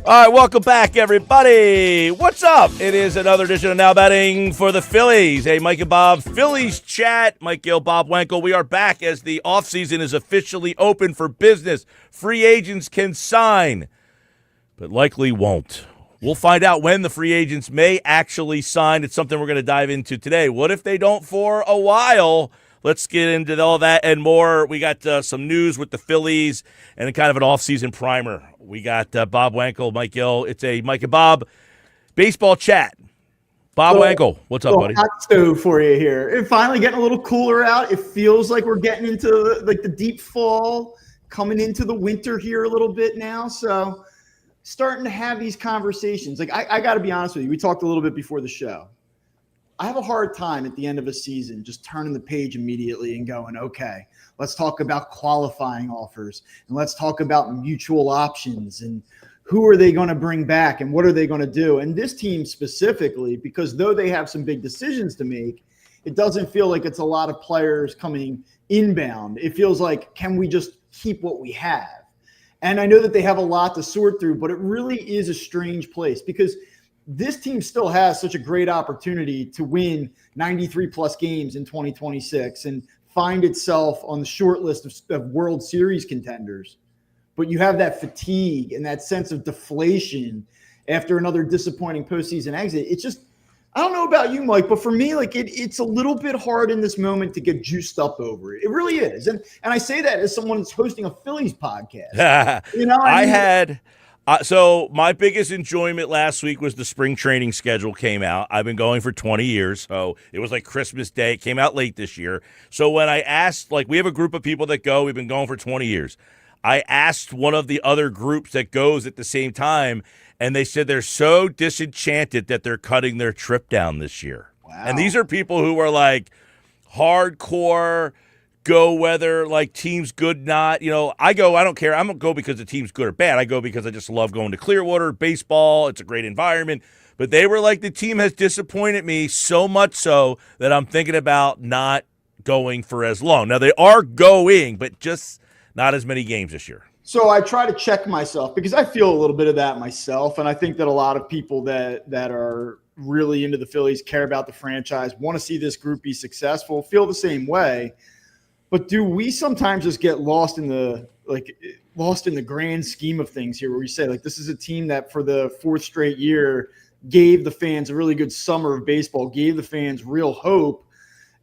All right, welcome back, everybody. What's up? It is another edition of Now Betting for the Phillies. Hey, Mike and Bob, Phillies chat. Mike Gill, Bob Wenkel. We are back as the offseason is officially open for business. Free agents can sign, but likely won't. We'll find out when the free agents may actually sign. It's something we're going to dive into today. What if they don't for a while? Let's get into all that and more. We got some news with the Phillies and kind of an offseason primer. We got Bob Wenkel, Mike Gill. It's a Mike and Bob baseball chat. Bob Wenkel, what's up, buddy? Hot stove for you here. It's finally getting a little cooler out. It feels like we're getting into the deep fall, coming into the winter here a little bit now. So starting to have these conversations. Like I got to be honest with you. We talked a little bit before the show. I have a hard time at the end of a season just turning the page immediately and going, okay, let's talk about qualifying offers and let's talk about mutual options and who are they going to bring back and what are they going to do? And this team specifically, because though they have some big decisions to make, it doesn't feel like it's a lot of players coming inbound. It feels like, can we just keep what we have? And I know that they have a lot to sort through, but it really is a strange place because this team still has such a great opportunity to win 93 plus games in 2026 and find itself on the short list of World Series contenders. But you have that fatigue and that sense of deflation after another disappointing postseason exit. It's just, I don't know about you, Mike, but for me, like it's a little bit hard in this moment to get juiced up over it. It really is. And I say that as someone that's hosting a Phillies podcast. You know, I had so my biggest enjoyment last week was the spring training schedule came out. I've been going for 20 years, so it was like Christmas Day. It came out late this year. So when I asked, like we have a group of people that go, we've been going for 20 years. I asked one of the other groups that goes at the same time, and they said they're so disenchanted that they're cutting their trip down this year. Wow. And these are people who are like hardcore go whether like team's good, not, I don't care. I don't go because the team's good or bad. I go because I just love going to Clearwater, baseball. It's a great environment. But they were like, the team has disappointed me so much so that I'm thinking about not going for as long. Now they are going, but just not as many games this year. So I try to check myself because I feel a little bit of that myself. And I think that a lot of people that are really into the Phillies, care about the franchise, want to see this group be successful, feel the same way. But do we sometimes just get lost in the grand scheme of things here where we say, like, this is a team that for the fourth straight year gave the fans a really good summer of baseball, gave the fans real hope,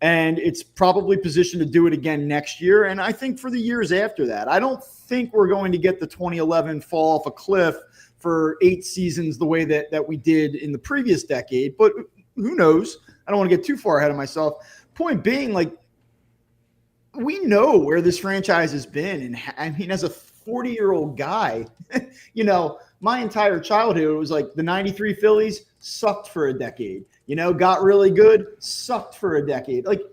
and it's probably positioned to do it again next year. And I think for the years after that, I don't think we're going to get the 2011 fall off a cliff for 8 seasons the way that we did in the previous decade. But who knows? I don't want to get too far ahead of myself. Point being, like, we know where this franchise has been. And I mean, as a 40-year-old guy, my entire childhood was like the 93 Phillies sucked for a decade, got really good, sucked for a decade. Like,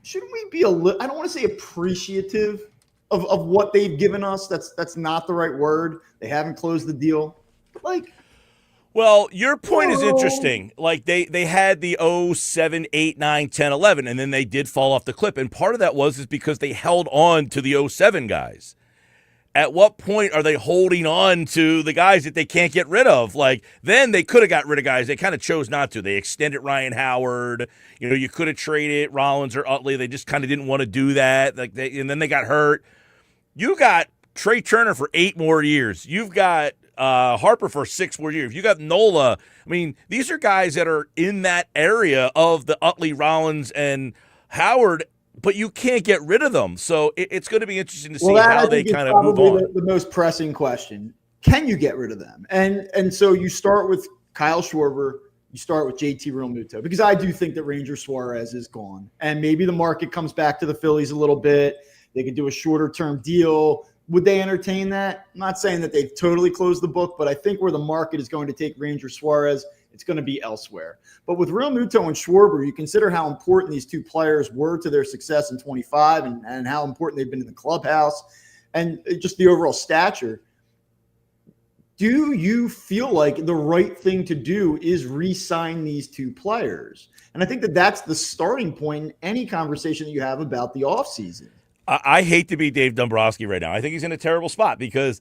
shouldn't we be I don't want to say appreciative of what they've given us? That's not the right word. They haven't closed the deal. But well, your point is interesting. Like they had the 07, 8, 9, 10, 11, and then they did fall off the cliff. And part of that is because they held on to the 07 guys. At what point are they holding on to the guys that they can't get rid of? Like, then they could have got rid of guys. They kind of chose not to. They extended Ryan Howard. You could have traded Rollins or Utley. They just kind of didn't want to do that. And then they got hurt. You got Trey Turner for 8 more years. You've got Harper for 6 more years. You got Nola. I mean, these are guys that are in that area of the Utley, Rollins, and Howard, but you can't get rid of them. So it's going to be interesting to see how they kind of move on. The most pressing question: can you get rid of them? And so you start with Kyle Schwarber, you start with JT Realmuto, because I do think that Ranger Suarez is gone. And maybe the market comes back to the Phillies a little bit. They could do a shorter-term deal. Would they entertain that? I'm not saying that they've totally closed the book, but I think where the market is going to take Ranger Suarez, it's going to be elsewhere. But with Realmuto and Schwarber, you consider how important these two players were to their success in 25 and how important they've been in the clubhouse and just the overall stature. Do you feel like the right thing to do is re-sign these two players? And I think that that's the starting point in any conversation that you have about the offseason. I hate to be Dave Dombrowski right now. I think he's in a terrible spot because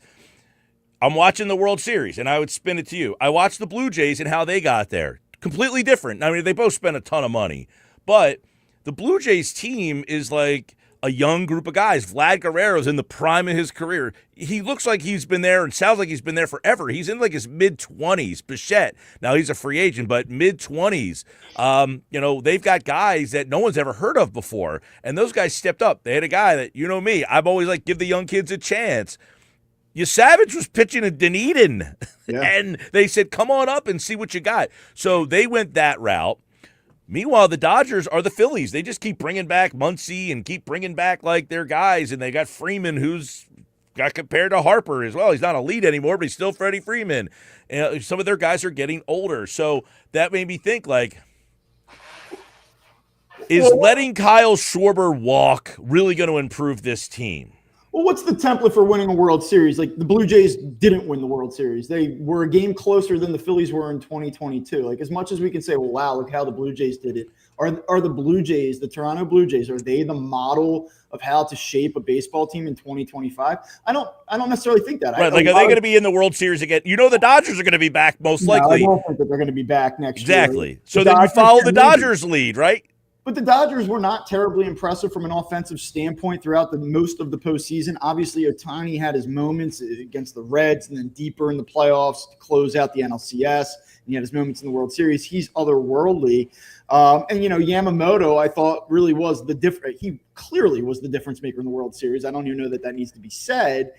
I'm watching the World Series, and I would spin it to you. I watched the Blue Jays and how they got there. Completely different. I mean, they both spent a ton of money. But the Blue Jays team is like a young group of guys. Vlad Guerrero's in the prime of his career. He looks like he's been there and sounds like he's been there forever. He's in like his mid-20s. Bichette, now he's a free agent, but mid-20s. They've got guys that no one's ever heard of before, and those guys stepped up. They had a guy that, you know me, I've always like give the young kids a chance. Savage was pitching in Dunedin, and they said, come on up and see what you got. So they went that route. Meanwhile, the Dodgers are the Phillies. They just keep bringing back Muncy and keep bringing back like their guys, and they got Freeman, who's got compared to Harper as well. He's not elite anymore, but he's still Freddie Freeman. And some of their guys are getting older, so that made me think like, is letting Kyle Schwarber walk really going to improve this team? Well, what's the template for winning a World Series? Like the Blue Jays didn't win the World Series. They were a game closer than the Phillies were in 2022. Like as much as we can say, well, wow, look how the Blue Jays did it. Are the Blue Jays, the Toronto Blue Jays, are they the model of how to shape a baseball team in 2025? I don't necessarily think that. Right, are they going to be in the World Series again? You know the Dodgers are going to be back most likely. I don't think that they're going to be back next year. Exactly. So then you follow the Dodgers lead, right? But the Dodgers were not terribly impressive from an offensive standpoint throughout most of the postseason. Obviously, Ohtani had his moments against the Reds and then deeper in the playoffs to close out the NLCS. And he had his moments in the World Series. He's otherworldly. Yamamoto, I thought, really was the difference. He clearly was the difference maker in the World Series. I don't even know that needs to be said.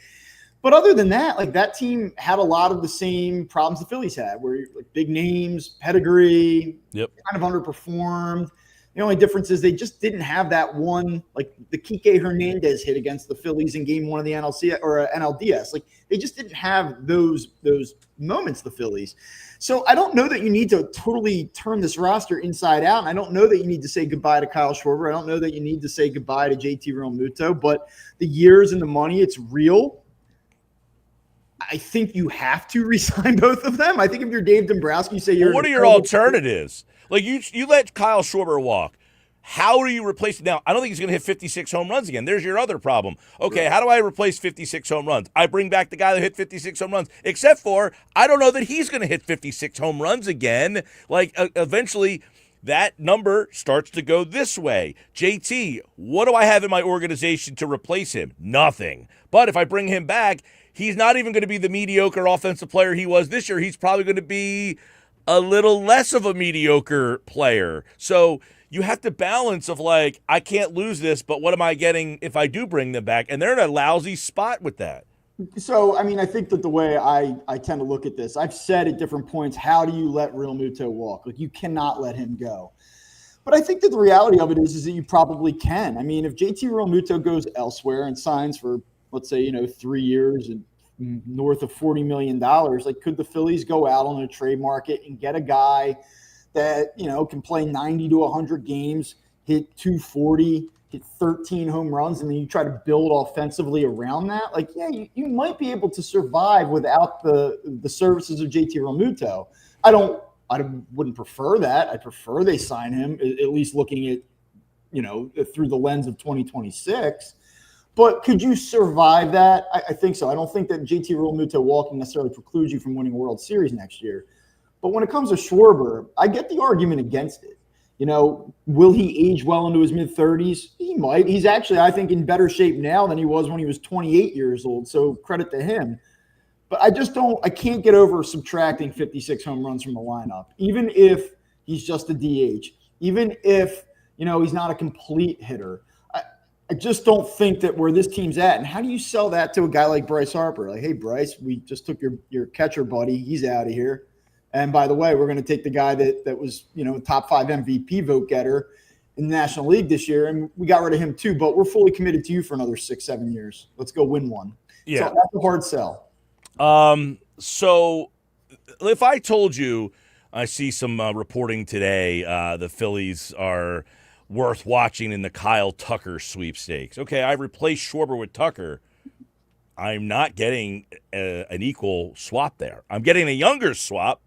But other than that, like that team had a lot of the same problems the Phillies had, where like big names, pedigree, kind of underperformed. The only difference is they just didn't have that one, like the Kike Hernandez hit against the Phillies in Game 1 of the NLDS. Like they just didn't have those moments, the Phillies. So I don't know that you need to totally turn this roster inside out. And I don't know that you need to say goodbye to Kyle Schwarber. I don't know that you need to say goodbye to JT Realmuto. But the years and the money, it's real. I think you have to re-sign both of them. I think if you're Dave Dombrowski, you say you're. Well, what are your alternatives? Like you let Kyle Schwarber walk. How do you replace it? Now, I don't think he's going to hit 56 home runs again. There's your other problem. Okay, how do I replace 56 home runs? I bring back the guy that hit 56 home runs, except for I don't know that he's going to hit 56 home runs again. Like, eventually that number starts to go this way. JT, what do I have in my organization to replace him? Nothing. But if I bring him back, he's not even going to be the mediocre offensive player he was this year. He's probably going to be a little less of a mediocre player. So you have to balance of like, I can't lose this, but what am I getting if I do bring them back? And they're in a lousy spot with that. So, I mean, I think that the way I tend to look at this, I've said at different points, how do you let Realmuto walk? Like, you cannot let him go. But I think that the reality of it is that you probably can. I mean, if JT Realmuto goes elsewhere and signs for, let's say, 3 years and north of $40 million, like, could the Phillies go out on a trade market and get a guy that, can play 90 to 100 games, hit 240, hit 13 home runs, and then you try to build offensively around that? Like, yeah, you might be able to survive without the services of JT Realmuto. I wouldn't prefer that. I prefer they sign him, at least looking at, through the lens of 2026. But could you survive that? I think so. I don't think that JT Realmuto walking necessarily precludes you from winning a World Series next year. But when it comes to Schwarber, I get the argument against it. Will he age well into his mid-30s? He might. He's actually, I think, in better shape now than he was when he was 28 years old. So credit to him. But I can't get over subtracting 56 home runs from the lineup, even if he's just a DH, even if, he's not a complete hitter. I just don't think that where this team's at. And how do you sell that to a guy like Bryce Harper? Like, hey, Bryce, we just took your catcher buddy. He's out of here. And by the way, we're going to take the guy that was, top 5 MVP vote getter in the National League this year, and we got rid of him too. But we're fully committed to you for another 6-7 years. Let's go win one. Yeah, so that's a hard sell. So if I told you, I see some reporting today, the Phillies are worth watching in the Kyle Tucker sweepstakes. Okay, I replaced Schwarber with Tucker. I'm not getting an equal swap there. I'm getting a younger swap,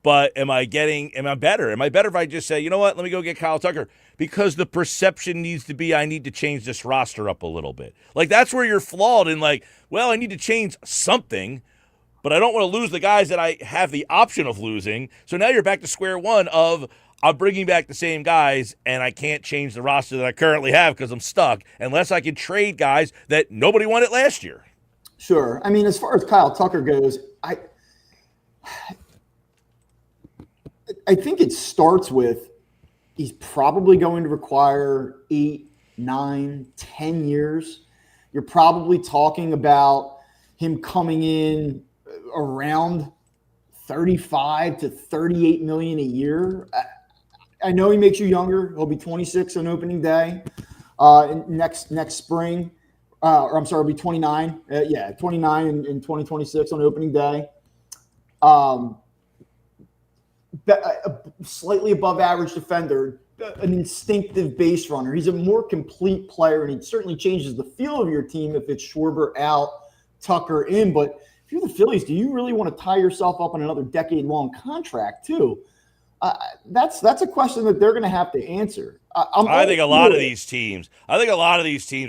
but am I better? Am I better if I just say, you know what, let me go get Kyle Tucker? Because the perception needs to be I need to change this roster up a little bit. Like, that's where you're flawed in, like, well, I need to change something, but I don't want to lose the guys that I have the option of losing. So now you're back to square one of I'm bringing back the same guys, and I can't change the roster that I currently have because I'm stuck unless I can trade guys that nobody wanted last year. Sure. I mean, as far as Kyle Tucker goes, I think it starts with he's probably going to require 8, 9, 10 years. You're probably talking about him coming in around 35 to 38 million a year. I know he makes you younger. He'll be 26 on opening day next spring. He'll be 29. 29 in 2026 on opening day. A slightly above average defender, an instinctive base runner. He's a more complete player, and he certainly changes the feel of your team if it's Schwarber out, Tucker in. But if you're the Phillies, do you really want to tie yourself up in another decade-long contract too? That's a question that they're going to have to answer. I think a lot of these teams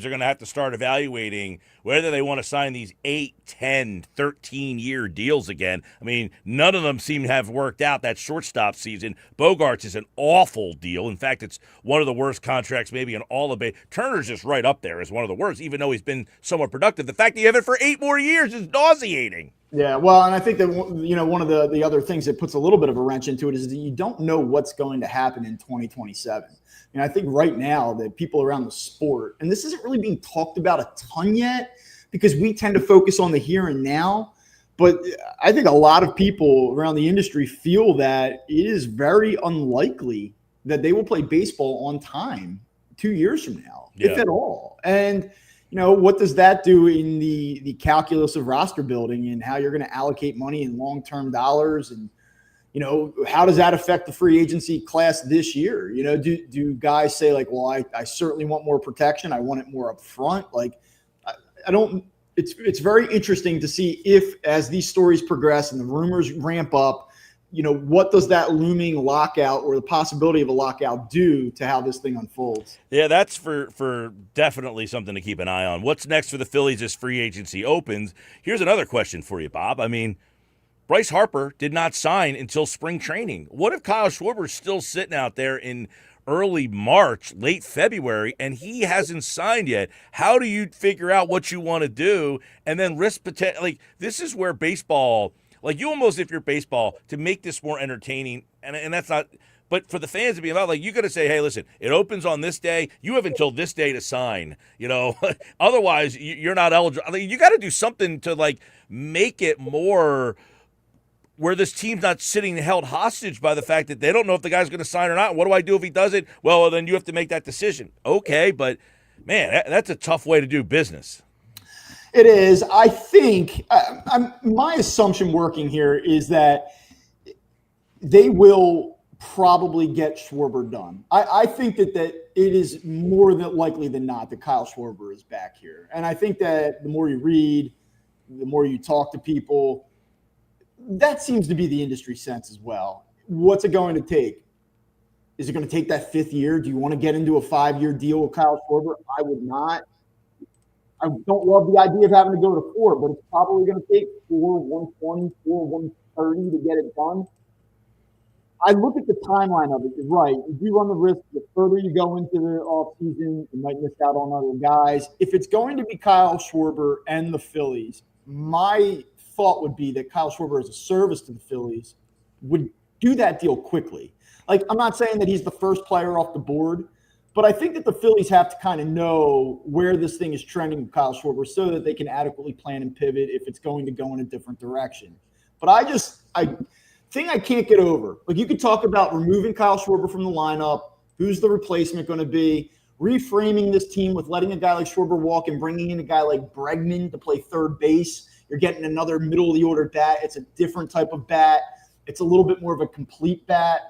are going to have to start evaluating whether they want to sign these 8, 10, 13-year deals again. I mean, none of them seem to have worked out that shortstop season. Bogarts is an awful deal. In fact, it's one of the worst contracts maybe in all of it. Turner's just right up there as one of the worst, even though he's been somewhat productive. The fact that you have it for 8 more years is nauseating. Yeah, well, and I think that, one of the other things that puts a little bit of a wrench into it is that you don't know what's going to happen in 2027. And I think right now that people around the sport, and this isn't really being talked about a ton yet because we tend to focus on the here and now, but I think a lot of people around the industry feel that it is very unlikely that they will play baseball on time 2 years from now, if at all. And what does that do in the calculus of roster building and how you're going to allocate money in long-term dollars? And, how does that affect the free agency class this year? Do guys say like, well, I certainly want more protection. I want it more up front. Like, I don't – it's very interesting to see if as these stories progress and the rumors ramp up, what does that looming lockout or the possibility of a lockout do to how this thing unfolds? Yeah, that's for definitely something to keep an eye on. What's next for the Phillies as free agency opens? Here's another question for you, Bob. I mean, Bryce Harper did not sign until spring training. What if Kyle Schwarber's still sitting out there in early March, late February, and he hasn't signed yet? How do you figure out what you want to do and then risk potential? Like, this is where baseball – like, you almost, if you're baseball, to make this more entertaining, and that's not – but for the fans to be allowed, like, you got to say, hey, listen, it opens on this day. You have until this day to sign, Otherwise, you're not eligible. I mean, you got to do something to, like, make it more where this team's not sitting held hostage by the fact that they don't know if the guy's going to sign or not. What do I do if he doesn't? Well, then you have to make that decision. Okay, but, man, that's a tough way to do business. It is. I think my assumption working here is that they will probably get Schwarber done. I think that it is more than likely than not that Kyle Schwarber is back here. And I think that the more you read, the more you talk to people, that seems to be the industry sense as well. What's it going to take? Is it going to take that 5th year? Do you want to get into a 5-year deal with Kyle Schwarber? I would not. I don't love the idea of having to go to 4, but it's probably going to take 4, 120, 4, 130 to get it done. I look at the timeline of it. You're right. You do run the risk the further you go into the offseason, you might miss out on other guys. If it's going to be Kyle Schwarber and the Phillies, my thought would be that Kyle Schwarber, as a service to the Phillies, would do that deal quickly. Like, I'm not saying that he's the first player off the board, but I think that the Phillies have to kind of know where this thing is trending with Kyle Schwarber so that they can adequately plan and pivot if it's going to go in a different direction. But thing I can't get over. Like, you could talk about removing Kyle Schwarber from the lineup. Who's the replacement going to be? Reframing this team with letting a guy like Schwarber walk and bringing in a guy like Bregman to play third base. You're getting another middle-of-the-order bat. It's a different type of bat. It's a little bit more of a complete bat.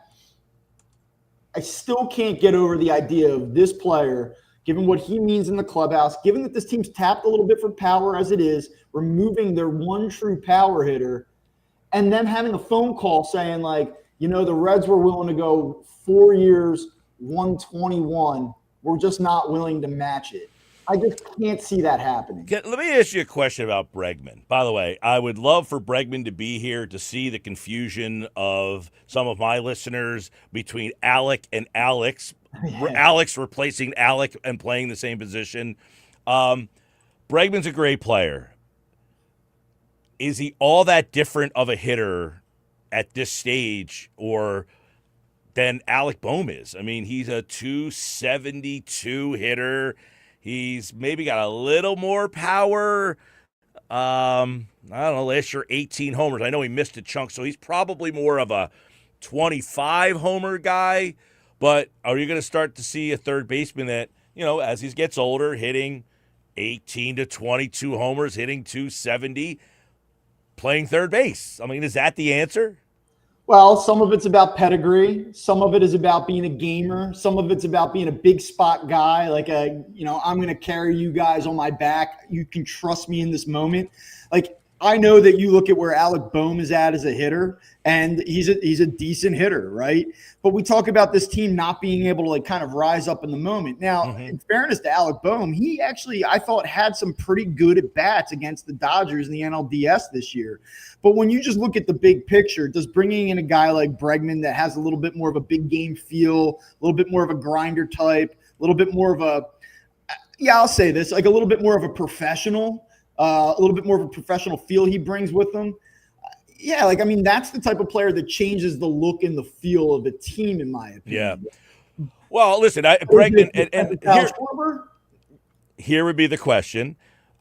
I still can't get over the idea of this player, given what he means in the clubhouse, given that this team's tapped a little bit for power as it is, removing their one true power hitter, and then having a phone call saying, like, you know, the Reds were willing to go 4 years, 121. We're just not willing to match it. I just can't see that happening. Let me ask you a question about Bregman. By the way, I would love for Bregman to be here to see the confusion of some of my listeners between Alec and Alex. Alex replacing Alec and playing the same position. Bregman's a great player. Is he all that different of a hitter at this stage or than Alec Bohm is? I mean, he's a 272 hitter. He's maybe got a little more power. I don't know, last year 18 homers. I know he missed a chunk, so he's probably more of a 25 homer guy. But are you going to start to see a third baseman that, you know, as he gets older, hitting 18 to 22 homers, hitting 270, playing third base? I mean, is that the answer? Well, some of it's about pedigree. Some of it is about being a gamer. Some of it's about being a big spot guy. Like, I'm going to carry you guys on my back. You can trust me in this moment. Like, I know that you look at where Alec Bohm is at as a hitter, and he's a decent hitter, right? But we talk about this team not being able to, like, kind of rise up in the moment. Now, in fairness to Alec Bohm, he actually, I thought, had some pretty good at-bats against the Dodgers in the NLDS this year. But when you just look at the big picture, does bringing in a guy like Bregman that has a little bit more of a big game feel, a little bit more of a grinder type, a little bit more of a, I'll say this, like a little bit more of a professional, a little bit more of a professional feel he brings with him. Yeah, like, I mean, that's the type of player that changes the look and the feel of the team, in my opinion. Yeah. Well, listen, Bregman, and here would be the question.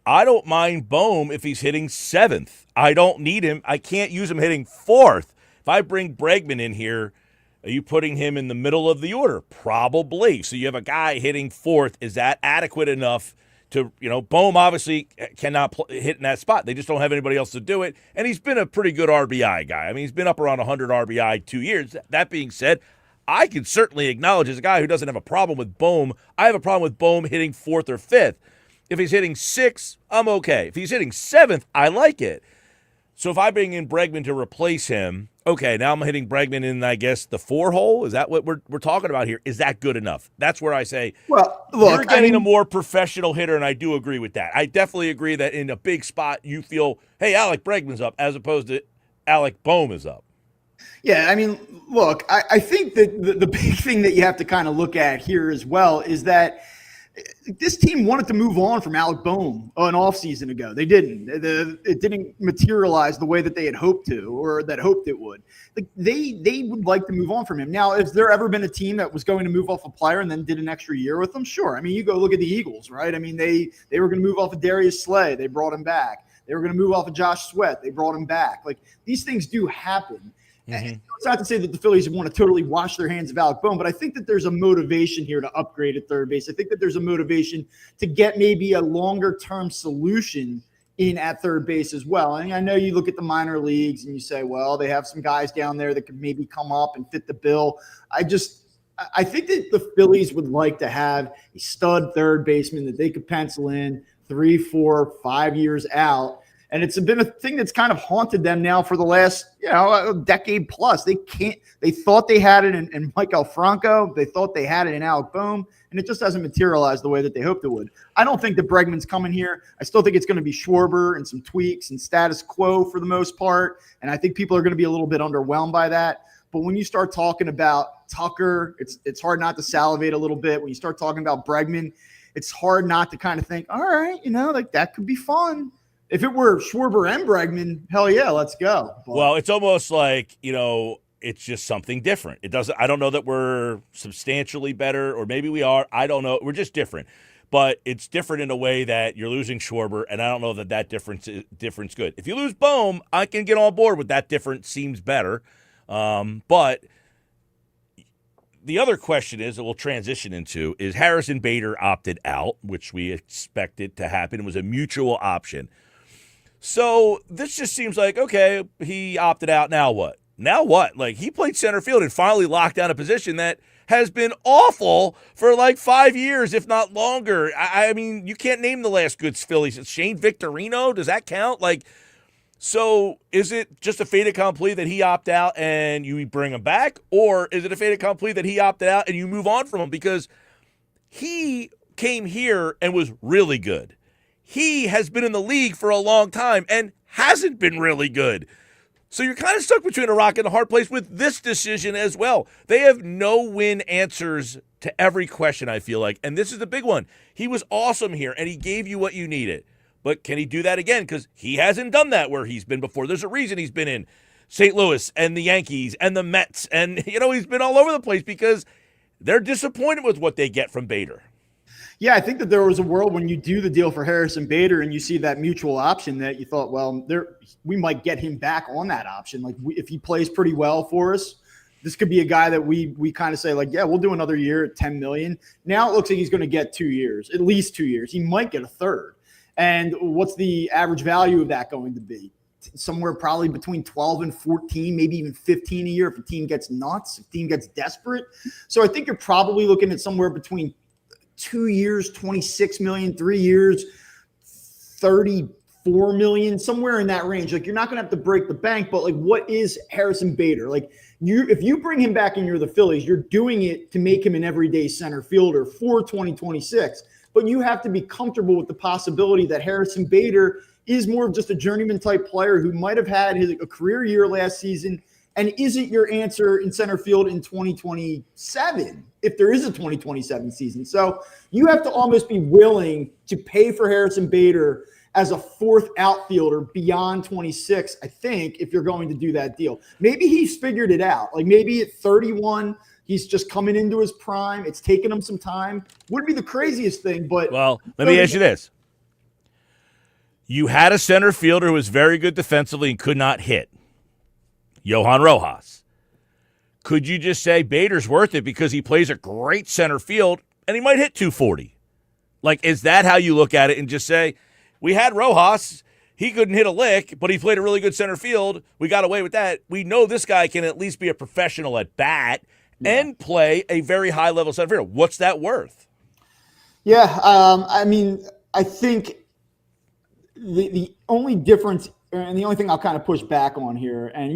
I don't mind Bohm if he's hitting seventh. I don't need him. I can't use him hitting fourth. If I bring Bregman in here, are you putting him in the middle of the order? Probably. So you have a guy hitting fourth. Is that adequate enough to, you know, Bohm obviously cannot hit in that spot. They just don't have anybody else to do it. And he's been a pretty good RBI guy. I mean, he's been up around 100 RBI 2 years. That being said, I can certainly acknowledge as a guy who doesn't have a problem with Bohm, I have a problem with Bohm hitting fourth or fifth. If he's hitting sixth, I'm okay. If he's hitting seventh, I like it. So if I bring in Bregman to replace him, okay, now I'm hitting Bregman in, I guess, the 4 hole. Is that what we're talking about here? Is that good enough? That's where I say, well, look, you're getting a more professional hitter, and I do agree with that. I definitely agree that in a big spot you feel, hey, Alec Bregman's up, as opposed to Alec Bohm is up. Yeah, I mean, look, I think that the big thing that you have to kind of look at here as well is that this team wanted to move on from Alec Bohm an offseason ago. They didn't. It didn't materialize the way that they had hoped to, or that hoped it would. Like, they would like to move on from him. Now, has there ever been a team that was going to move off a player and then did an extra year with them? Sure. I mean, you go look at the Eagles, right? I mean, they were going to move off of Darius Slay. They brought him back. They were going to move off of Josh Sweat. They brought him back. Like, these things do happen. Mm-hmm. It's not to say that the Phillies want to totally wash their hands of Alec Bohm, but I think that there's a motivation here to upgrade at third base. I think that there's a motivation to get maybe a longer-term solution in at third base as well. And I know you look at the minor leagues and you say, well, they have some guys down there that could maybe come up and fit the bill. I think that the Phillies would like to have a stud third baseman that they could pencil in 3, 4, 5 years out. And it's been a thing that's kind of haunted them now for the last, a decade plus. They thought they had it in Michael Franco. They thought they had it in Alec Bohm, and it just hasn't materialized the way that they hoped it would. I don't think that Bregman's coming here. I still think it's going to be Schwarber and some tweaks and status quo for the most part. And I think people are going to be a little bit underwhelmed by that. But when you start talking about Tucker, it's hard not to salivate a little bit. When you start talking about Bregman, it's hard not to kind of think, all right, like that could be fun. If it were Schwarber and Bregman, hell yeah, let's go. But, well, it's almost like, it's just something different. I don't know that we're substantially better, or maybe we are. I don't know. We're just different. But it's different in a way that you're losing Schwarber, and I don't know that difference good. If you lose Bohm, I can get on board with that difference seems better. But the other question is that we'll transition into is Harrison Bader opted out, which we expected to happen. It was a mutual option. So this just seems like, okay, he opted out. Now what? Now what? Like, he played center field and finally locked down a position that has been awful for like 5 years, if not longer. I mean, you can't name the last good Phillies. It's Shane Victorino. Does that count? Like, so is it just a fait accompli that he opted out and you bring him back? Or is it a fait accompli that he opted out and you move on from him? Because he came here and was really good. He has been in the league for a long time and hasn't been really good. So you're kind of stuck between a rock and a hard place with this decision as well. They have no win answers to every question, I feel like. And this is the big one. He was awesome here, and he gave you what you needed. But can he do that again? Because he hasn't done that where he's been before. There's a reason he's been in St. Louis and the Yankees and the Mets. And, he's been all over the place because they're disappointed with what they get from Bader. Yeah, I think that there was a world when you do the deal for Harrison Bader and you see that mutual option that you thought, well, we might get him back on that option. Like, if he plays pretty well for us, this could be a guy that we kind of say, like, yeah, we'll do another year at $10 million. Now it looks like he's going to get 2 years, at least 2 years. He might get a third. And what's the average value of that going to be? Somewhere probably between 12 and 14, maybe even 15 a year if a team gets nuts, if a team gets desperate. So I think you're probably looking at somewhere between 2 years, 26 million, 3 years, 34 million, somewhere in that range. Like, you're not going to have to break the bank, but like, what is Harrison Bader? Like, if you bring him back and you're the Phillies, you're doing it to make him an everyday center fielder for 2026. But you have to be comfortable with the possibility that Harrison Bader is more of just a journeyman type player who might have had a career year last season and isn't your answer in center field in 2027, if there is a 2027 season. So you have to almost be willing to pay for Harrison Bader as a fourth outfielder beyond 26, I think, if you're going to do that deal. Maybe he's figured it out. Like, maybe at 31, he's just coming into his prime. It's taken him some time. Wouldn't be the craziest thing, but... Well, let me ask you this. You had a center fielder who was very good defensively and could not hit. Johan Rojas. Could you just say Bader's worth it because he plays a great center field and he might hit 240? Like, is that how you look at it and just say, we had Rojas, he couldn't hit a lick, but he played a really good center field. We got away with that. We know this guy can at least be a professional at bat and play a very high-level center field. What's that worth? Yeah, I mean, I think the only difference and the only thing I'll kind of push back on here, and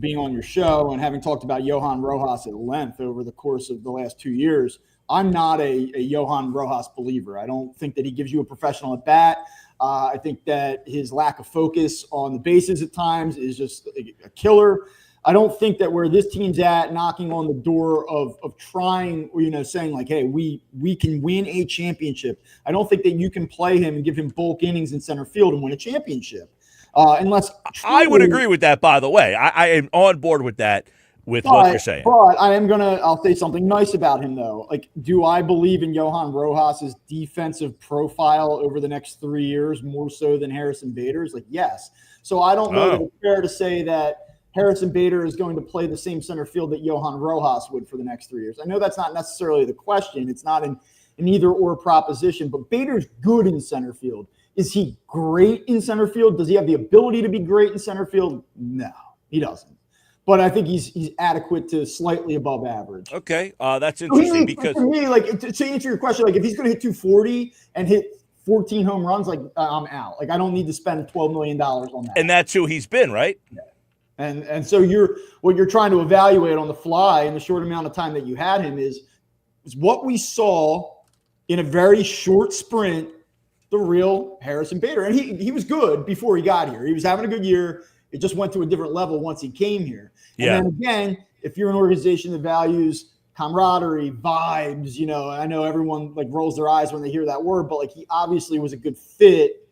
being on your show and having talked about Johan Rojas at length over the course of the last 2 years, I'm not a Johan Rojas believer. I don't think that he gives you a professional at bat. I think that his lack of focus on the bases at times is just a killer. I don't think that where this team's at, knocking on the door of trying, saying like, hey, we can win a championship. I don't think that you can play him and give him bulk innings in center field and win a championship. Unless I would agree with that, by the way. I am on board with that, what you're saying. But I'll say something nice about him, though. Like, do I believe in Johan Rojas' defensive profile over the next 3 years more so than Harrison Bader's? Like, yes. So I don't know that it's fair to say that Harrison Bader is going to play the same center field that Johan Rojas would for the next 3 years. I know that's not necessarily the question. It's not an either or proposition, but Bader's good in center field. Is he great in center field? Does he have the ability to be great in center field? No, he doesn't. But I think he's adequate to slightly above average. Okay, that's interesting because for me, like, to answer your question, like, if he's going to hit 240 and hit 14 home runs, like, I'm out. Like, I don't need to spend $12 million on that. And that's who he's been, right? Yeah. And so what you're trying to evaluate on the fly in the short amount of time that you had him is what we saw in a very short sprint, the real Harrison Bader. And he was good before he got here. He was having a good year. It just went to a different level once he came here. Yeah. And then again, if you're an organization that values camaraderie, vibes, I know everyone like rolls their eyes when they hear that word, but like, he obviously was a good fit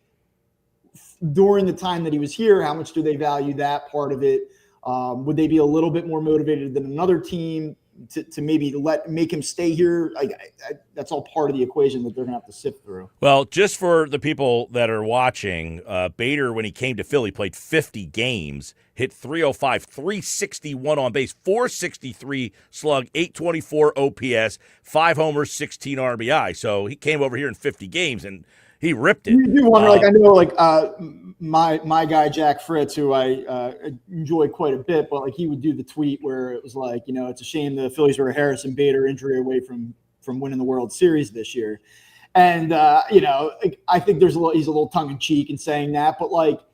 during the time that he was here. How much do they value that part of it? Would they be a little bit more motivated than another team? to maybe make him stay here. That's all part of the equation that they're going to have to sift through. Well, just for the people that are watching, Bader, when he came to Philly, played 50 games, hit 305, 361 on base, 463 slug, 824 OPS, 5 homers, 16 RBI. So he came over here in 50 games and he ripped it. You do wonder, I know, my guy Jack Fritz, who I enjoy quite a bit, but he would do the tweet where it was like, it's a shame the Phillies were a Harrison Bader injury away from winning the World Series this year, and I think he's a little tongue in cheek in saying that, but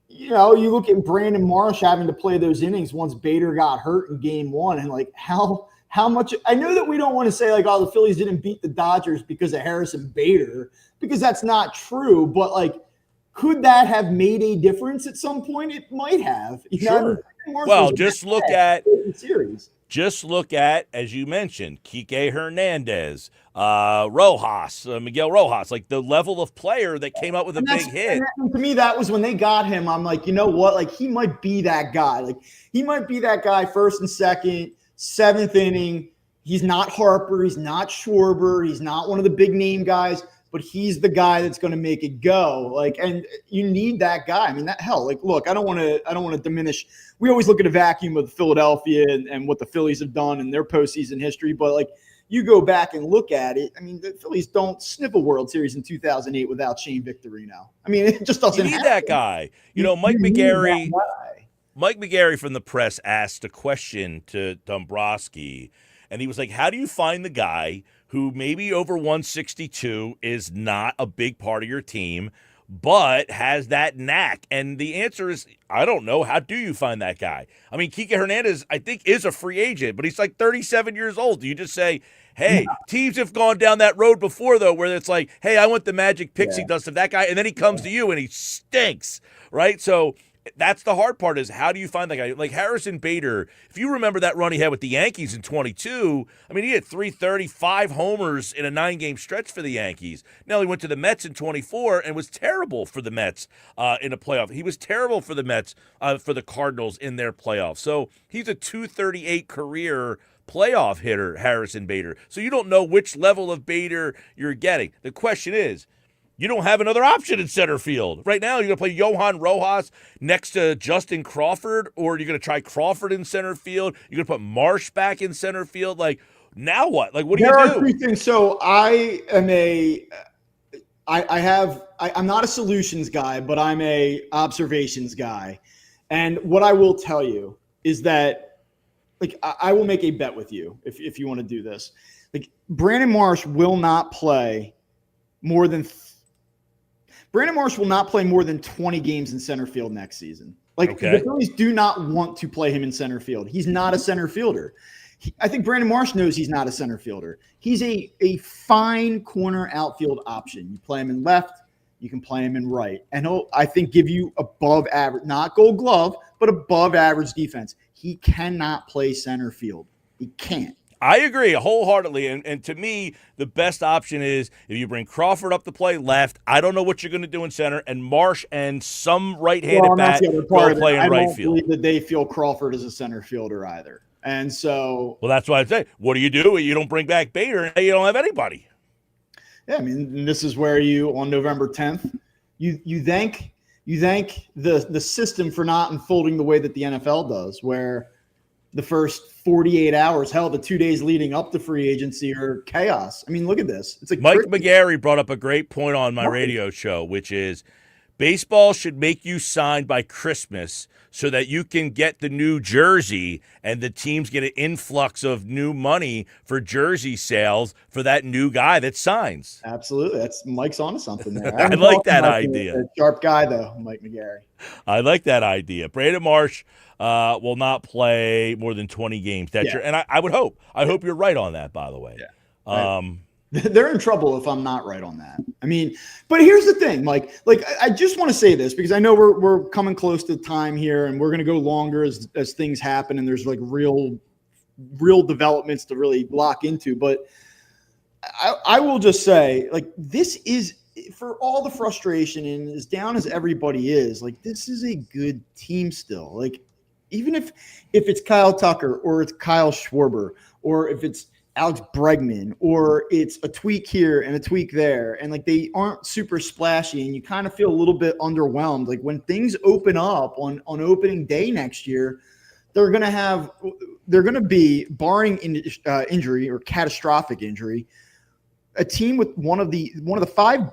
you look at Brandon Marsh having to play those innings once Bader got hurt in Game 1, and how much – I know that we don't want to say the Phillies didn't beat the Dodgers because of Harrison Bader, because that's not true. But, could that have made a difference at some point? It might have. Sure. Well, just look at – Just look at, as you mentioned, Kike Hernandez, Rojas, Miguel Rojas, the level of player that came up with a big hit. To me, that was when they got him. I'm like, you know what? He might be that guy. He might be that guy first and second, 7th inning. He's not Harper. He's not Schwarber. He's not one of the big name guys, but he's the guy that's going to make it go. And you need that guy. I mean, look, I don't want to diminish. We always look at a vacuum of Philadelphia and what the Phillies have done in their postseason history, but you go back and look at it. I mean, the Phillies don't sniff a World Series in 2008 without Shane Victorino. I mean, it just doesn't. You need that guy. Mike McGarry. Mike McGarry from the press asked a question to Dombrowski, and he was like, "How do you find the guy who maybe over 162 is not a big part of your team, but has that knack?" And the answer is, I don't know. How do you find that guy? I mean, Kike Hernandez, I think, is a free agent, but he's 37 years old. Do you just say, hey, teams have gone down that road before, though, where it's hey, I want the magic pixie dust of that guy, and then he comes to you and he stinks, right? So that's the hard part, is how do you find that guy? Harrison Bader, if you remember that run he had with the Yankees in 22, I mean, he had 335 homers in a 9-game stretch for the Yankees. Now he went to the Mets in 24 and was terrible for the Mets in a playoff. He was terrible for the Mets, for the Cardinals in their playoffs. So he's a 238 career playoff hitter, Harrison Bader. So you don't know which level of Bader you're getting. The question is, you don't have another option in center field. Right now, you're going to play Johan Rojas next to Justin Crawford, or you're going to try Crawford in center field. You're going to put Marsh back in center field. Now what? What do you do? There are 3 things. So I'm not a solutions guy, but I'm a observations guy. And what I will tell you is that, I will make a bet with you if you want to do this. Brandon Marsh will not play more than 20 games in center field next season. The Phillies do not want to play him in center field. He's not a center fielder. I think Brandon Marsh knows he's not a center fielder. He's a fine corner outfield option. You play him in left, you can play him in right. And he'll, I think, give you above average, not Gold Glove, but above average defense. He cannot play center field. He can't. I agree wholeheartedly, and to me, the best option is if you bring Crawford up to play left. I don't know what you're going to do in center, and Marsh and some right-handed bat go play in right field. I don't believe that they feel Crawford is a center fielder either, and so. Well, that's why I say, what do? You don't bring back Bader, and you don't have anybody. Yeah, I mean, this is where on November 10th, you thank the system for not unfolding the way that the NFL does, where the first 48 hours, the 2 days leading up to free agency are chaos. I mean, look at this. It's Mike McGarry brought up a great point on my radio show, which is baseball should make you sign by Christmas so that you can get the new jersey and the teams get an influx of new money for jersey sales for that new guy that signs. Absolutely. Mike's onto something there. I like that idea. A sharp guy, though, Mike McGarry. I like that idea. Brandon Marsh will not play more than 20 games. And I would hope. I hope you're right on that, by the way. Yeah. They're in trouble if I'm not right on that. I mean, but here's the thing, I just want to say this because I know we're coming close to time here, and we're going to go longer as things happen, and there's real developments to really lock into. But I will just say, this is, for all the frustration and as down as everybody is, this is a good team still. Even if it's Kyle Tucker or it's Kyle Schwarber or if it's Alex Bregman, or it's a tweak here and a tweak there, and like they aren't super splashy, and you kind of feel a little bit underwhelmed. Like when things open up on opening day next year, they're going to be, barring injury or catastrophic injury, a team with one of the 5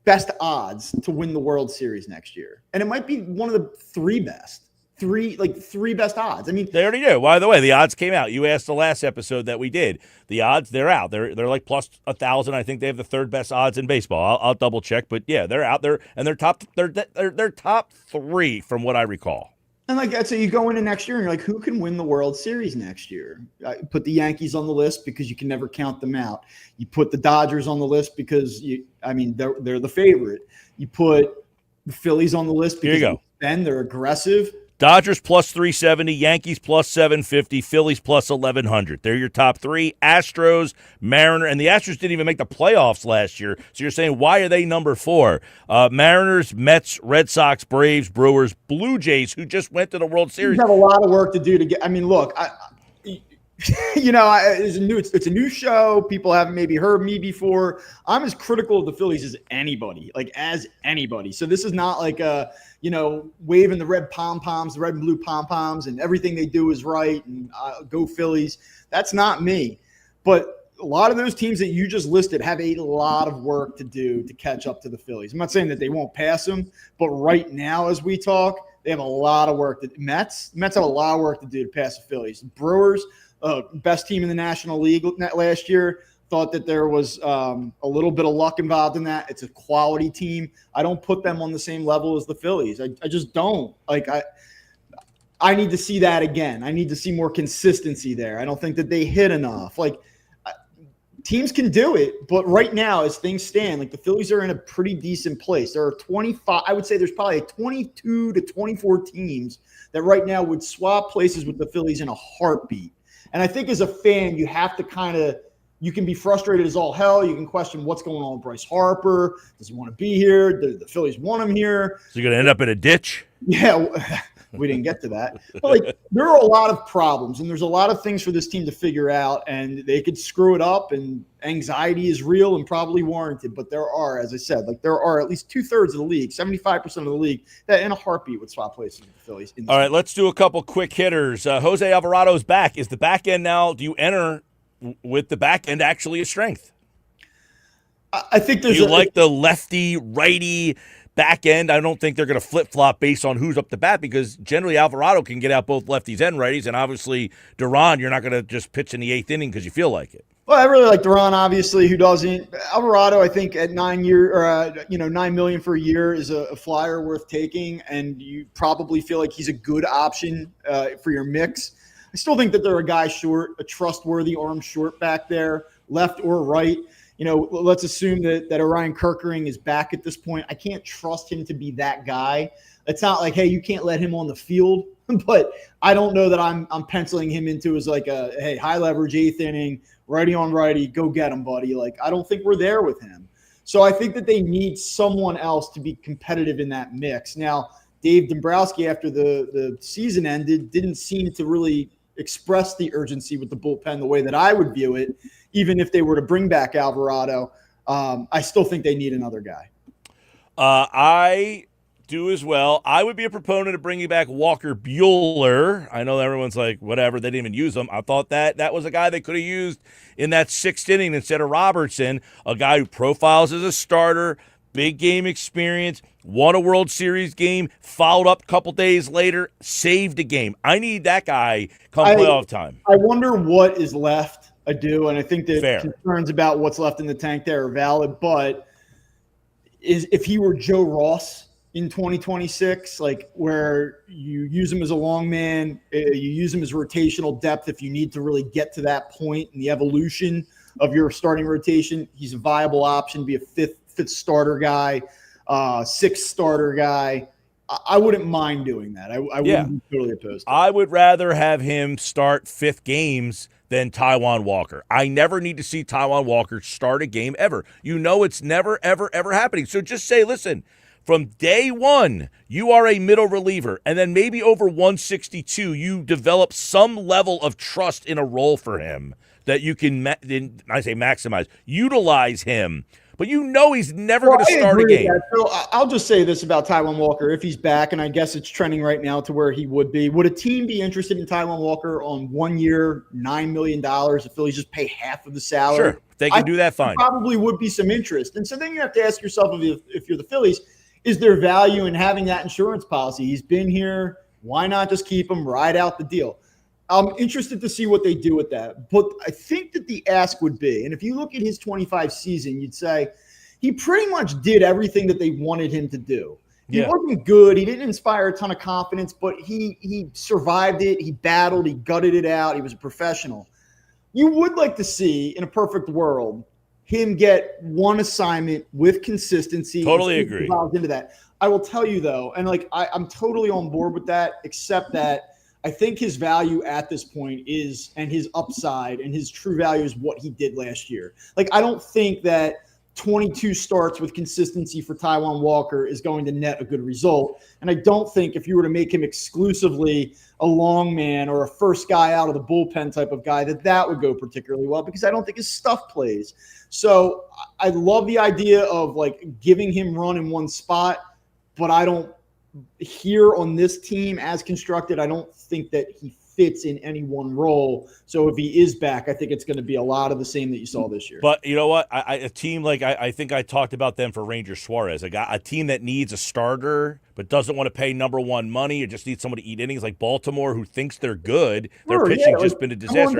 best odds to win the World Series next year, and it might be one of the 3 best. Three best odds. I mean, they already do. By the way, the odds came out. You asked the last episode that we did. The odds, they're out. They're like plus 1,000. I think they have the 3rd best odds in baseball. I'll double check, but yeah, they're out there, and they're top 3 from what I recall. And like that's so you go into next year and you're like, who can win the World Series next year? Put the Yankees on the list because you can never count them out. You put the Dodgers on the list because they're the favorite. You put the Phillies on the list because then they're aggressive. Dodgers plus 370, Yankees plus 750, Phillies plus 1,100. They're your top 3. Astros, Mariner, and the Astros didn't even make the playoffs last year. So you're saying, why are they number 4? Mariners, Mets, Red Sox, Braves, Brewers, Blue Jays, who just went to the World Series. You have a lot of work to do to get. I mean, look, it's a new show. People haven't maybe heard me before. I'm as critical of the Phillies as anybody. So this is not like waving the red pom-poms, the red and blue pom-poms, and everything they do is right, and go Phillies. That's not me. But a lot of those teams that you just listed have a lot of work to do to catch up to the Phillies. I'm not saying that they won't pass them, but right now as we talk, they have a lot of work. Mets have a lot of work to do to pass the Phillies. Brewers, best team in the National League last year. Thought that there was a little bit of luck involved in that. It's a quality team. I don't put them on the same level as the Phillies. I just don't. I need to see that again. I need to see more consistency there. I don't think that they hit enough. Teams can do it, but right now, as things stand, the Phillies are in a pretty decent place. There are 25. I would say there's probably 22 to 24 teams that right now would swap places with the Phillies in a heartbeat. And I think as a fan, you have to you can be frustrated as all hell. You can question what's going on with Bryce Harper. Does he want to be here? Do the Phillies want him here? So you're going to end up in a ditch? Yeah, we didn't get to that. But there are a lot of problems, and there's a lot of things for this team to figure out, and they could screw it up, and anxiety is real and probably warranted. But there are, as I said, there are at least 2/3 of the league, 75% of the league, that in a heartbeat would swap places with the Phillies. All right, let's do a couple quick hitters. José Alvarado's back. Is the back end now, do you enter with the back end actually a strength? I think there's like the lefty, righty back end. I don't think they're going to flip-flop based on who's up the bat, because generally Alvarado can get out both lefties and righties, and obviously Duran, you're not going to just pitch in the 8th inning because you feel like it. Well, I really like Duran, obviously. Who doesn't? Alvarado, I think at $9 million for a year is a flyer worth taking, and you probably feel like he's a good option for your mix. I still think that they're a guy short, a trustworthy arm short back there, left or right. Let's assume that Orion Kerkering is back at this point. I can't trust him to be that guy. It's not like, hey, you can't let him on the field, but I don't know that I'm penciling him into as hey, high leverage 8th inning, righty on righty, go get him, buddy. I don't think we're there with him. So I think that they need someone else to be competitive in that mix. Now, Dave Dombrowski, after the season ended, didn't seem to really express the urgency with the bullpen the way that I would view it. Even if they were to bring back Alvarado, I still think they need another guy. I do as well. I would be a proponent of bringing back Walker Buehler. I know everyone's like, whatever, they didn't even use him. I thought that was a guy they could have used in that 6th inning instead of Robertson, a guy who profiles as a starter, big game experience, won a World Series game, followed up a couple days later, saved a game. I need that guy come playoff time. I wonder what is left. I do, and I think that Fair. Concerns about what's left in the tank there are valid, but if he were Joe Ross in 2026, where you use him as a long man, you use him as rotational depth if you need to really get to that point in the evolution of your starting rotation, he's a viable option, be a fifth starter guy, 6th starter guy. I wouldn't mind doing that. I wouldn't be totally opposed to it. I would rather have him start 5th games than Taijuan Walker. I never need to see Taijuan Walker start a game ever. It's never, ever, ever happening. So just say, listen, from day one, you are a middle reliever, and then maybe over 162, you develop some level of trust in a role for him that you can, I say maximize, utilize him. But you know he's never going to start a game. So I'll just say this about Taijuan Walker. If he's back, and I guess it's trending right now to where he would be, would a team be interested in Taijuan Walker on 1 year, $9 million? The Phillies just pay half of the salary. Sure, if they can do that, fine. Probably would be some interest. And so then you have to ask yourself, if you're the Phillies, is there value in having that insurance policy? He's been here. Why not just keep him, ride out the deal? I'm interested to see what they do with that. But I think that the ask would be, and if you look at his 25 season, you'd say he pretty much did everything that they wanted him to do. He wasn't good. He didn't inspire a ton of confidence, but he survived it. He battled. He gutted it out. He was a professional. You would like to see, in a perfect world, him get one assignment with consistency. Totally agree. Into that. I will tell you, though, and I'm totally on board with that, except that I think his value at this point is, and his upside and his true value is what he did last year. I don't think that 22 starts with consistency for Taijuan Walker is going to net a good result. And I don't think if you were to make him exclusively a long man or a first guy out of the bullpen type of guy, that would go particularly well, because I don't think his stuff plays. So I love the idea of giving him run in one spot, but I don't, here on this team as constructed, I don't think that he fits in any one role. So if he is back, I think it's going to be a lot of the same that you saw this year. But you know what? A team I think I talked about them for Ranger Suarez. A team that needs a starter but doesn't want to pay number one money or just needs someone to eat innings, like Baltimore, who thinks they're good. Their pitching just been a disaster.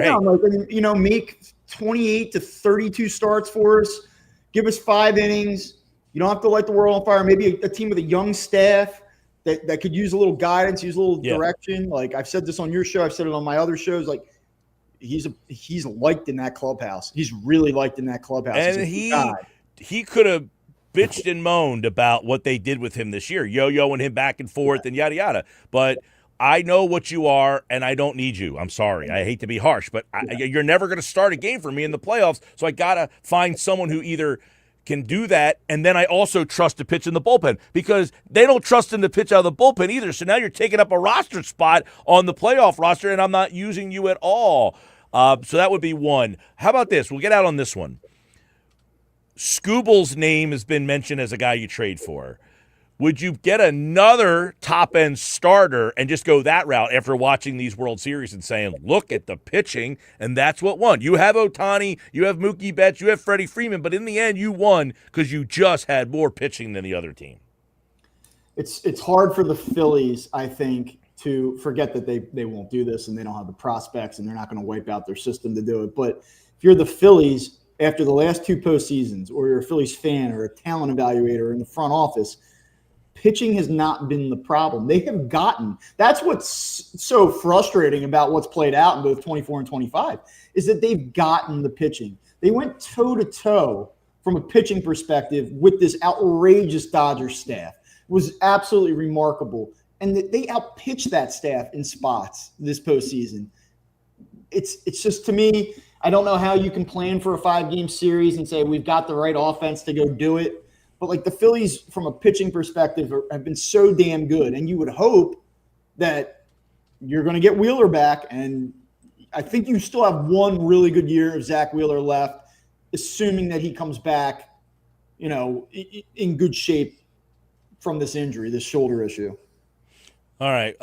Make 28 to 32 starts for us. Give us 5 innings. You don't have to light the world on fire. Maybe a team with a young staff that could use a little guidance, use a little direction. I've said this on your show, I've said it on my other shows. He's liked in that clubhouse. He's really liked in that clubhouse. And he could have bitched and moaned about what they did with him this year, yo-yoing him back and forth and yada yada. But I know what you are, and I don't need you. I'm sorry. I hate to be harsh, but you're never going to start a game for me in the playoffs. So I got to find someone who either can do that, and then I also trust to pitch in the bullpen, because they don't trust him to pitch out of the bullpen either. So now you're taking up a roster spot on the playoff roster, and I'm not using you at all. So that would be one. How about this? We'll get out on this one. Scooble's name has been mentioned as a guy you trade for. Would you get another top-end starter and just go that route after watching these World Series and saying, look at the pitching, and that's what won? You have Ohtani, you have Mookie Betts, you have Freddie Freeman, but in the end you won because you just had more pitching than the other team. It's hard for the Phillies, I think, to forget that they won't do this and they don't have the prospects and they're not going to wipe out their system to do it. But if you're the Phillies after the last 2 postseasons, or you're a Phillies fan or a talent evaluator in the front office, pitching has not been the problem. They have gotten – that's what's so frustrating about what's played out in both 24 and 25 is that they've gotten the pitching. They went toe-to-toe from a pitching perspective with this outrageous Dodgers staff. It was absolutely remarkable. And they outpitched that staff in spots this postseason. It's just, to me, I don't know how you can plan for a 5-game series and say we've got the right offense to go do it. But the Phillies, from a pitching perspective, have been so damn good. And you would hope that you're going to get Wheeler back. And I think you still have one really good year of Zach Wheeler left, assuming that he comes back, in good shape from this injury, this shoulder issue. All right.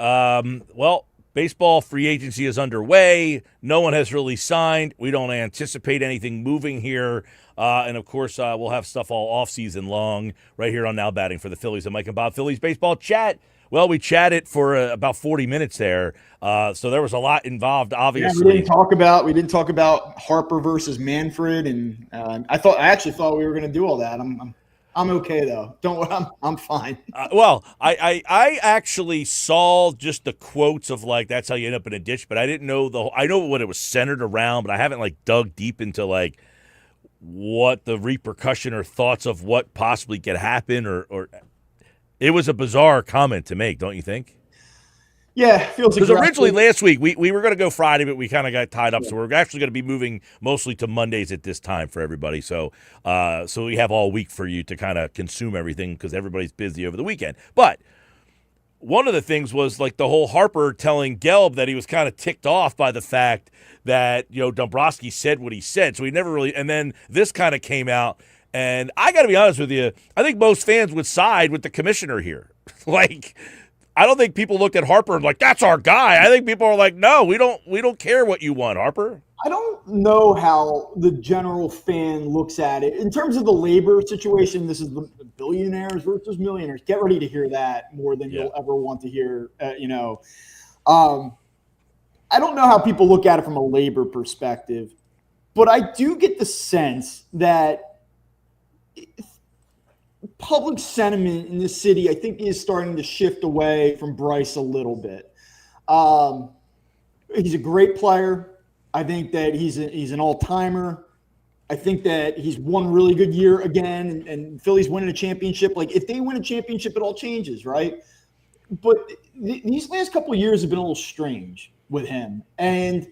Well, baseball free agency is underway. No one has really signed. We don't anticipate anything moving here. And, of course, we'll have stuff all offseason long right here on Now Batting for the Phillies and Mike and Bob Phillies Baseball Chat. Well, we chatted for about 40 minutes there, so there was a lot involved, obviously. Yeah, we didn't talk about Harper versus Manfred, and I actually thought we were going to do all that. I'm okay though. Don't worry, I'm fine. I actually saw just the quotes of that's how you end up in a ditch, but I didn't know I know what it was centered around, but I haven't dug deep into what the repercussion or thoughts of what possibly could happen or it was a bizarre comment to make, don't you think? Yeah, feels Because aggressive. originally last week we were going to go Friday, but we kind of got tied up, so we're actually going to be moving mostly to Mondays at this time for everybody. So we have all week for you to kind of consume everything because everybody's busy over the weekend. But one of the things was like the whole Harper telling Gelb that he was kind of ticked off by the fact that Dombrowski said what he said. So he never really, and then this kind of came out, and I got to be honest with you, I think most fans would side with the commissioner here. Like, I don't think people looked at Harper and like, that's our guy. I think people are like, no, we don't care what you want, Harper. I don't know how the general fan looks at it. In terms of the labor situation, this is the billionaires versus millionaires. Get ready to hear that more than you'll ever want to hear, I don't know how people look at it from a labor perspective, but I do get the sense that public sentiment in this city, I think, is starting to shift away from Bryce a little bit. He's a great player. I think that he's an all-timer. I think that he's one really good year again, and Phillies winning a championship. Like, if they win a championship, it all changes, right? But these last couple of years have been a little strange with him. And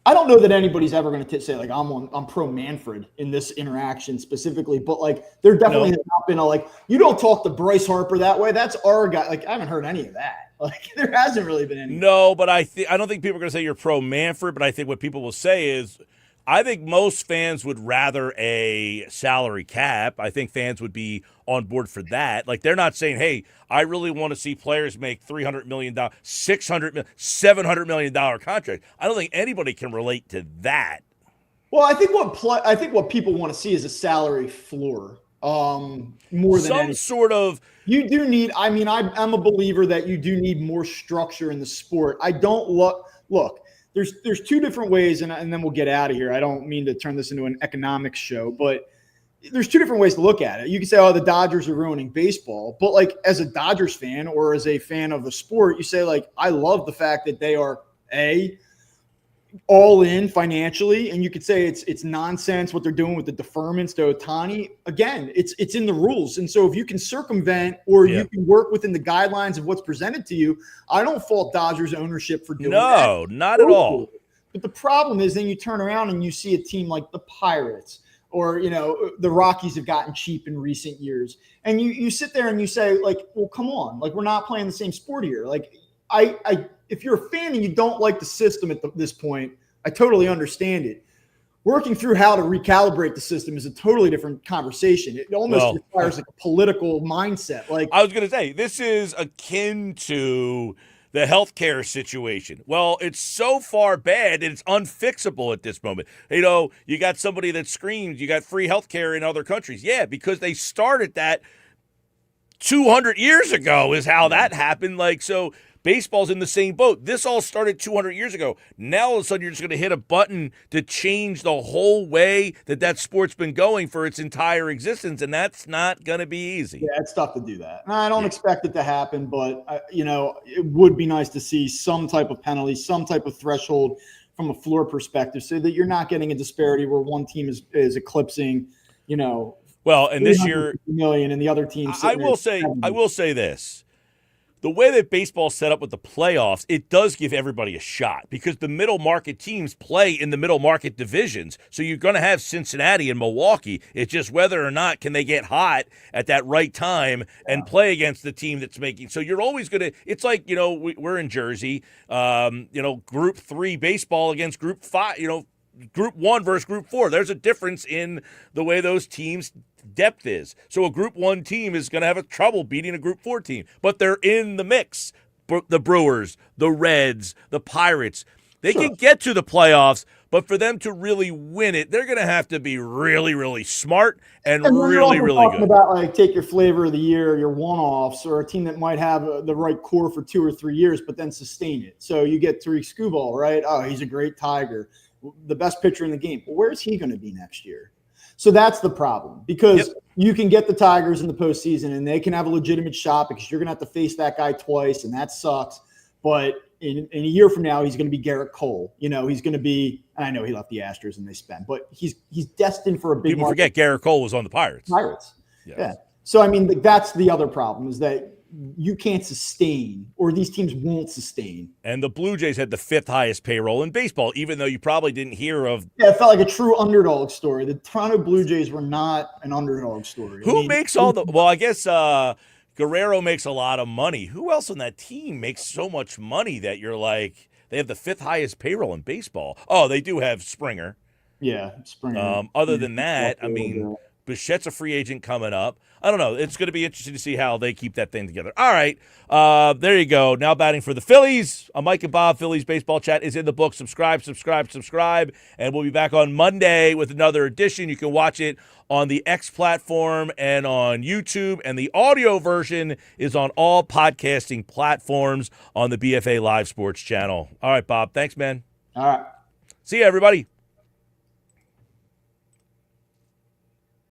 I don't know that anybody's ever going to say, like, I'm pro Manfred in this interaction specifically, but, like, there definitely has not been you don't talk to Bryce Harper that way. That's our guy. Like, I haven't heard any of that. Like, there hasn't really been any. No, but I don't think people are going to say you're pro Manfred, but I think what people will say is, I think most fans would rather a salary cap. I think fans would be on board for that. Like, they're not saying, hey, I really want to see players make $300 million, $600 million, $700 million contract. I don't think anybody can relate to that. Well, I think what people want to see is a salary floor. More than some sort of. You do need. I mean, I'm a believer that you do need more structure in the sport. I don't look. There's two different ways, and then we'll get out of here. I don't mean to turn this into an economics show, but there's two different ways to look at it. You can say, oh, the Dodgers are ruining baseball, but like as a Dodgers fan or as a fan of the sport, you say, like, I love the fact that they are all in financially, and you could say it's nonsense what they're doing with the deferments to Ohtani. Again, it's in the rules, and so if you can circumvent or you can work within the guidelines of what's presented to you, I don't fault Dodgers ownership for doing that. No, not at all. But the problem is then you turn around and you see a team like the Pirates or the Rockies have gotten cheap in recent years, and you sit there and you say, like, well, come on, like, we're not playing the same sport here. Like, if you're a fan and you don't like the system at this point, I totally understand it. Working through how to recalibrate the system is a totally different conversation. It almost requires like a political mindset. Like, I was going to say, this is akin to the healthcare situation. Well, it's so far bad that it's unfixable at this moment. You got somebody that screams, you got free healthcare in other countries. Yeah, because they started that 200 years ago is how that happened. Like, so baseball's in the same boat. This all started 200 years ago. Now, all of a sudden, you're just going to hit a button to change the whole way that sport's been going for its entire existence, and that's not going to be easy. Yeah, it's tough to do that. And I don't expect it to happen, but, it would be nice to see some type of penalty, some type of threshold from a floor perspective so that you're not getting a disparity where one team is eclipsing, well, and this year, million, and the other team. I will say this. The way that baseball's set up with the playoffs, it does give everybody a shot because the middle market teams play in the middle market divisions. So you're going to have Cincinnati and Milwaukee. It's just whether or not can they get hot at that right time and play against the team that's making. So you're always going to – it's like, we're in Jersey, Group 3 baseball against Group 5, Group 1 versus Group 4. There's a difference in the way those teams' depth is. So a Group 1 team is going to have a trouble beating a Group 4 team, but they're in the mix. The Brewers, the Reds, the Pirates, they can get to the playoffs, but for them to really win it, they're going to have to be really, really smart and really, really good. About like take your flavor of the year, your one-offs, or a team that might have the right core for 2 or 3 years, but then sustain it. So you get Tariq Skubal, right? Oh, he's a great Tiger, the best pitcher in the game. Well, where's he going to be next year? So that's the problem because you can get the Tigers in the postseason and they can have a legitimate shot because you're going to have to face that guy twice, and that sucks. But in a year from now, he's going to be Garrett Cole. He's going to be – I know he left the Astros and they spent, but he's destined for a big People forget Garrett Cole was on the Pirates. Yes. Yeah. So, I mean, that's the other problem is that you can't sustain, or these teams won't sustain. And the Blue Jays had the 5th highest payroll in baseball, even though you probably didn't hear of. Yeah, it felt like a true underdog story. The Toronto Blue Jays were not an underdog story. Who makes all the – well, I guess Guerrero makes a lot of money. Who else on that team makes so much money that you're like – they have the 5th highest payroll in baseball? Oh, they do have Springer. Yeah, Springer. Other than that, I mean – Bichette's a free agent coming up. I don't know. It's going to be interesting to see how they keep that thing together. All right. There you go. Now batting for the Phillies. I'm Mike and Bob. Phillies Baseball Chat is in the book. Subscribe. And we'll be back on Monday with another edition. You can watch it on the X platform and on YouTube. And the audio version is on all podcasting platforms on the BFA Live Sports channel. All right, Bob. Thanks, man. All right. See you, everybody.